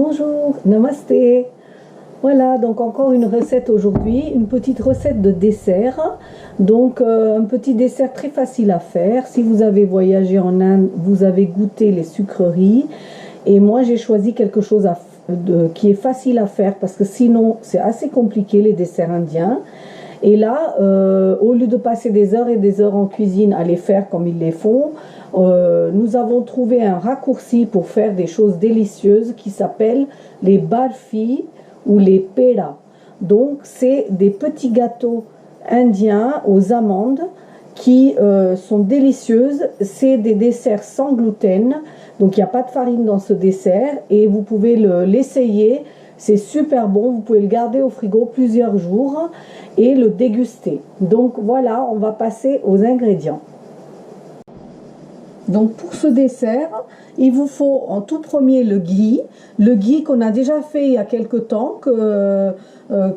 Bonjour, namasté. Voilà, donc encore une recette aujourd'hui, une petite recette de dessert. Donc un petit dessert très facile à faire. Si vous avez voyagé en Inde, vous avez goûté les sucreries. Et moi j'ai choisi quelque chose qui est facile à faire parce que sinon c'est assez compliqué les desserts indiens. Et là, au lieu de passer des heures et des heures en cuisine à les faire comme ils les font, nous avons trouvé un raccourci pour faire des choses délicieuses qui s'appellent les barfis ou les pedas. Donc, c'est des petits gâteaux indiens aux amandes qui sont délicieuses. C'est des desserts sans gluten, donc il n'y a pas de farine dans ce dessert et vous pouvez l'essayer. C'est super bon, vous pouvez le garder au frigo plusieurs jours et le déguster. Donc voilà, on va passer aux ingrédients. Donc pour ce dessert, il vous faut en tout premier le ghee qu'on a déjà fait il y a quelque temps,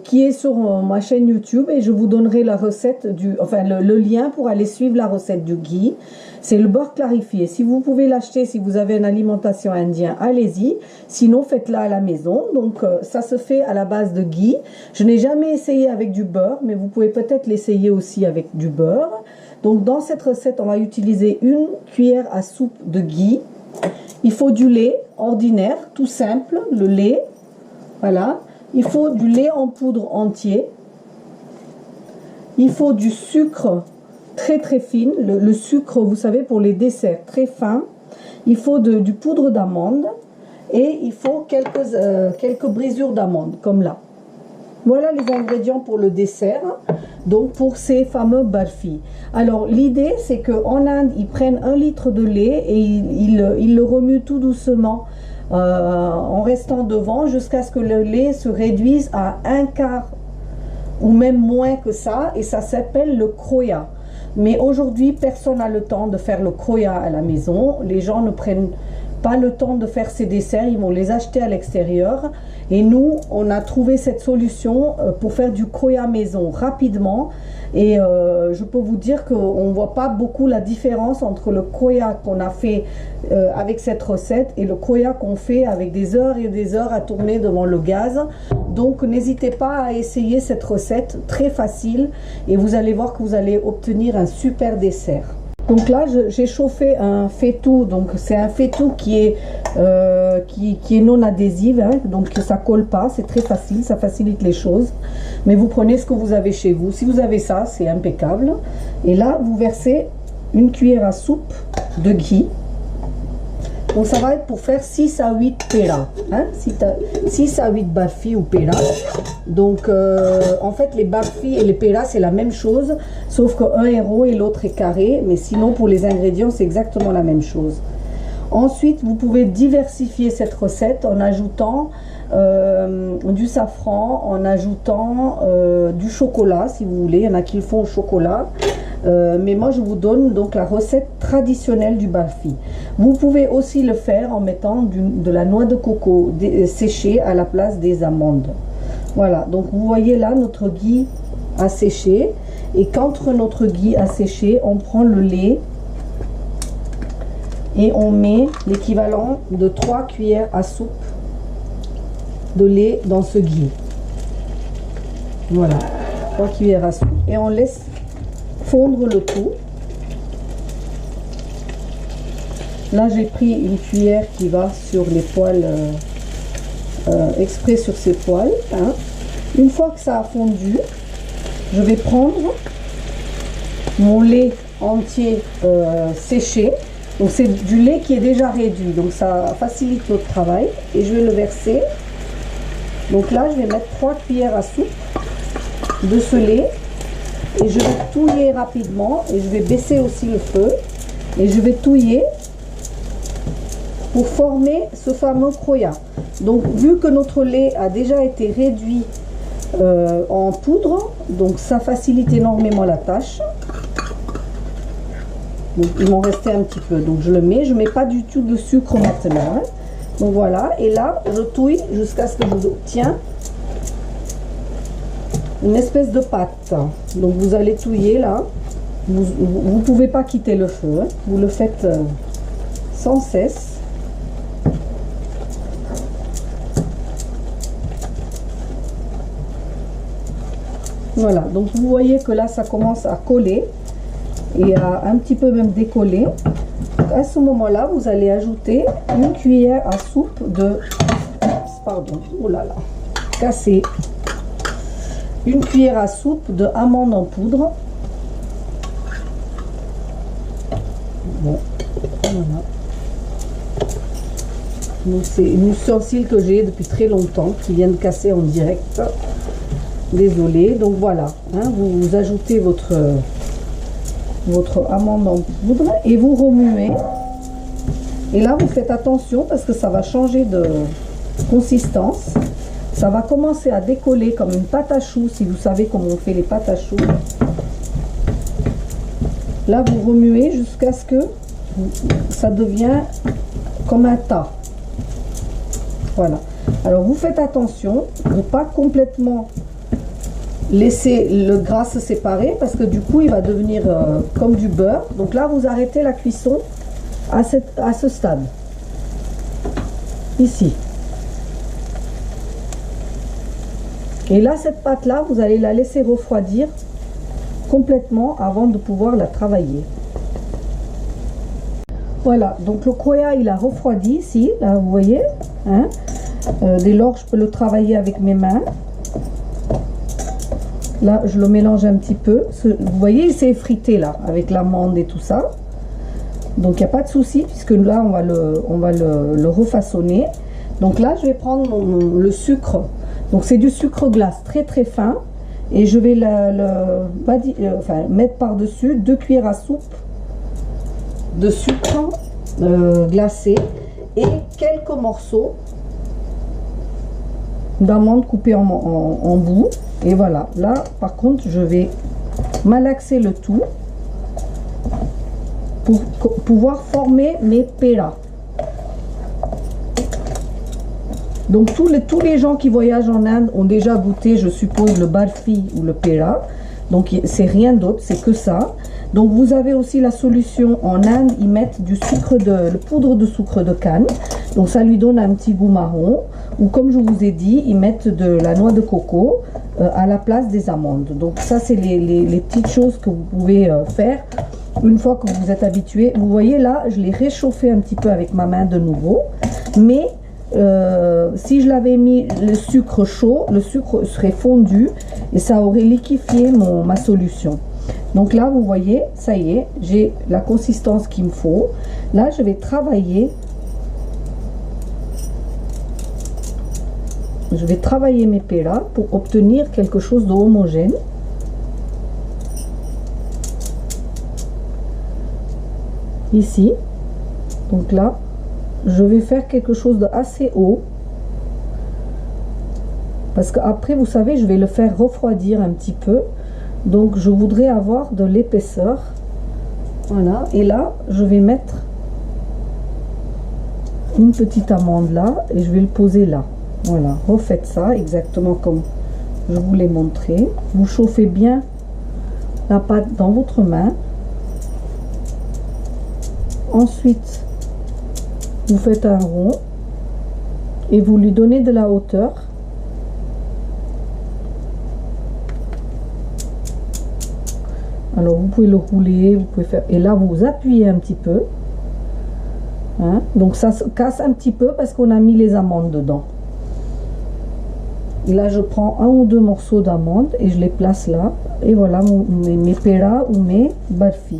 qui est sur ma chaîne YouTube et je vous donnerai la recette le lien pour aller suivre la recette du ghee. C'est le beurre clarifié. Si vous pouvez l'acheter, si vous avez une alimentation indienne, allez-y. Sinon, faites-la à la maison. Donc ça se fait à la base de ghee. Je n'ai jamais essayé avec du beurre, mais vous pouvez peut-être l'essayer aussi avec du beurre. Donc dans cette recette, on va utiliser une cuillère à soupe de ghee. Il faut du lait ordinaire, tout simple, le lait. Voilà. Il faut du lait en poudre entier. Il faut du sucre très très fine. Le sucre, vous savez, pour les desserts, très fin. Il faut du poudre d'amande. Et il faut quelques brisures d'amande, comme là. Voilà les ingrédients pour le dessert, donc pour ces fameux barfis. Alors l'idée c'est qu'en Inde, ils prennent 1 litre de lait et ils le remuent tout doucement en restant devant jusqu'à ce que le lait se réduise à 1/4 ou même moins que ça, et ça s'appelle le kroya. Mais aujourd'hui, personne n'a le temps de faire le kroya à la maison. Les gens ne prennent pas le temps de faire ces desserts, ils vont les acheter à l'extérieur. Et nous, on a trouvé cette solution pour faire du kroya maison rapidement. Et je peux vous dire qu'on ne voit pas beaucoup la différence entre le kroya qu'on a fait avec cette recette et le kroya qu'on fait avec des heures et des heures à tourner devant le gaz. Donc n'hésitez pas à essayer cette recette très facile et vous allez voir que vous allez obtenir un super dessert. Donc là, j'ai chauffé un faitout. Donc c'est un faitout qui est non adhésif, hein, donc ça colle pas. C'est très facile, ça facilite les choses. Mais vous prenez ce que vous avez chez vous. Si vous avez ça, c'est impeccable. Et là, vous versez une cuillère à soupe de ghee. Donc ça va être pour faire 6 à 8 pedas, hein, 6 à 8 barfis ou pedas. Donc en fait les barfis et les pedas c'est la même chose, sauf qu'un est rond et l'autre est carré, mais sinon pour les ingrédients c'est exactement la même chose. Ensuite vous pouvez diversifier cette recette en ajoutant du safran, en ajoutant du chocolat si vous voulez. Il y en a qui le font au chocolat. Mais moi je vous donne donc la recette traditionnelle du barfi. Vous pouvez aussi le faire en mettant de la noix de coco séchée à la place des amandes. Voilà, donc vous voyez là notre ghee a séché, et qu'entre notre ghee a séché, on prend le lait et on met l'équivalent de 3 cuillères à soupe de lait dans ce ghee. Voilà, 3 cuillères à soupe, et on laisse fondre le tout. Là j'ai pris une cuillère qui va sur les poils, exprès sur ces poils, hein. Une fois que ça a fondu, je vais prendre mon lait entier séché. Donc c'est du lait qui est déjà réduit, donc ça facilite notre travail, et je vais le verser. Donc là je vais mettre 3 cuillères à soupe de ce lait. Et je vais touiller rapidement, et je vais baisser aussi le feu, et je vais touiller pour former ce fameux kroya. Donc vu que notre lait a déjà été réduit en poudre, donc ça facilite énormément la tâche. Donc il m'en restait un petit peu, donc je le mets. Je mets pas du tout de sucre maintenant, hein. Donc voilà, et là je touille jusqu'à ce que j'obtiens une espèce de pâte. Donc vous allez touiller là, vous ne pouvez pas quitter le feu, hein. Vous le faites sans cesse. Voilà, donc vous voyez que là ça commence à coller et à un petit peu même décoller. Donc à ce moment-là, vous allez ajouter une cuillère à soupe de... Pardon, oh là là, cassé. Une cuillère à soupe de amandes en poudre. Bon, voilà. Donc c'est une ustensile que j'ai depuis très longtemps, qui vient de casser en direct. Désolée. Donc voilà, hein, vous ajoutez votre amande en poudre et vous remuez. Et là, vous faites attention parce que ça va changer de consistance. Ça va commencer à décoller comme une pâte à choux, si vous savez comment on fait les pâtes à choux. Là, vous remuez jusqu'à ce que ça devienne comme un tas. Voilà. Alors, vous faites attention de ne pas complètement laisser le gras se séparer parce que du coup, il va devenir comme du beurre. Donc là, vous arrêtez la cuisson à ce stade. Ici. Et là, cette pâte-là, vous allez la laisser refroidir complètement avant de pouvoir la travailler. Voilà, donc le croya, il a refroidi ici, là, vous voyez. Hein, dès lors, je peux le travailler avec mes mains. Là, je le mélange un petit peu. Vous voyez, il s'est effrité là, avec l'amande et tout ça. Donc, il n'y a pas de souci, puisque là, on va le refaçonner. Donc là, je vais prendre le sucre. Donc c'est du sucre glace très très fin et je vais mettre par-dessus 2 cuillères à soupe de sucre glacé et quelques morceaux d'amandes coupées en bout. Et voilà, là par contre je vais malaxer le tout pour pouvoir former mes péras. Donc tous les gens qui voyagent en Inde ont déjà goûté, je suppose, le barfi ou le pera. Donc c'est rien d'autre, c'est que ça. Donc vous avez aussi la solution en Inde, ils mettent du le poudre de sucre de canne. Donc ça lui donne un petit goût marron. Ou comme je vous ai dit, ils mettent de la noix de coco à la place des amandes. Donc ça c'est les petites choses que vous pouvez faire une fois que vous êtes habitué. Vous voyez là, je l'ai réchauffé un petit peu avec ma main de nouveau. Mais si je l'avais mis le sucre chaud, le sucre serait fondu et ça aurait liquéfié ma solution. Donc là, vous voyez, ça y est, j'ai la consistance qu'il me faut. Là, je vais travailler. Je vais travailler mes péras pour obtenir quelque chose de homogène. Ici. Donc là, je vais faire quelque chose d'assez haut. Parce qu'après, vous savez, je vais le faire refroidir un petit peu. Donc, je voudrais avoir de l'épaisseur. Voilà. Et là, je vais mettre une petite amande là. Et je vais le poser là. Voilà. Refaites ça exactement comme je vous l'ai montré. Vous chauffez bien la pâte dans votre main. Ensuite, vous faites un rond et vous lui donnez de la hauteur. Alors vous pouvez le rouler, vous pouvez faire, et là vous appuyez un petit peu, hein? Donc ça se casse un petit peu parce qu'on a mis les amandes dedans. Et là je prends un ou deux morceaux d'amandes et je les place là, et voilà mes péras ou mes barfi.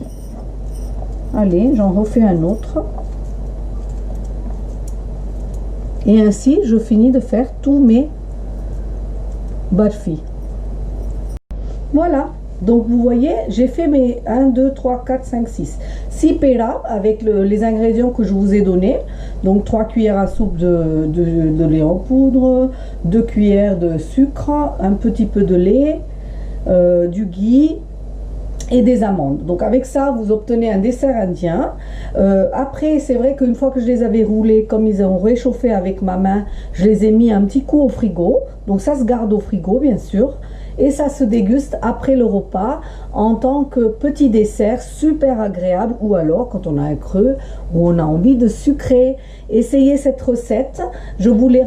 Allez, j'en refais un autre. Et ainsi, je finis de faire tous mes barfi. Voilà. Donc, vous voyez, j'ai fait mes 1, 2, 3, 4, 5, 6. 6 péras avec les ingrédients que je vous ai donnés. Donc, 3 cuillères à soupe de lait en poudre, 2 cuillères de sucre, un petit peu de lait, du ghee et des amandes. Donc avec ça, vous obtenez un dessert indien. Après, c'est vrai qu'une fois que je les avais roulés, comme ils ont réchauffé avec ma main, je les ai mis un petit coup au frigo. Donc ça se garde au frigo, bien sûr. et ça se déguste après le repas en tant que petit dessert super agréable, ou alors quand on a un creux ou on a envie de sucrer. Essayez cette recette, je vous l'ai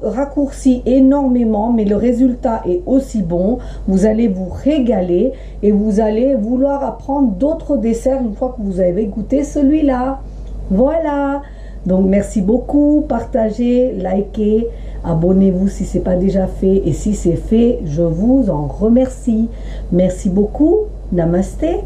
raccourci énormément, mais le résultat est aussi bon. Vous allez vous régaler et vous allez vouloir apprendre d'autres desserts une fois que vous avez goûté celui-là. Voilà, donc merci beaucoup, partagez, likez, abonnez-vous si ce n'est pas déjà fait, et si c'est fait, je vous en remercie. Merci beaucoup, namasté.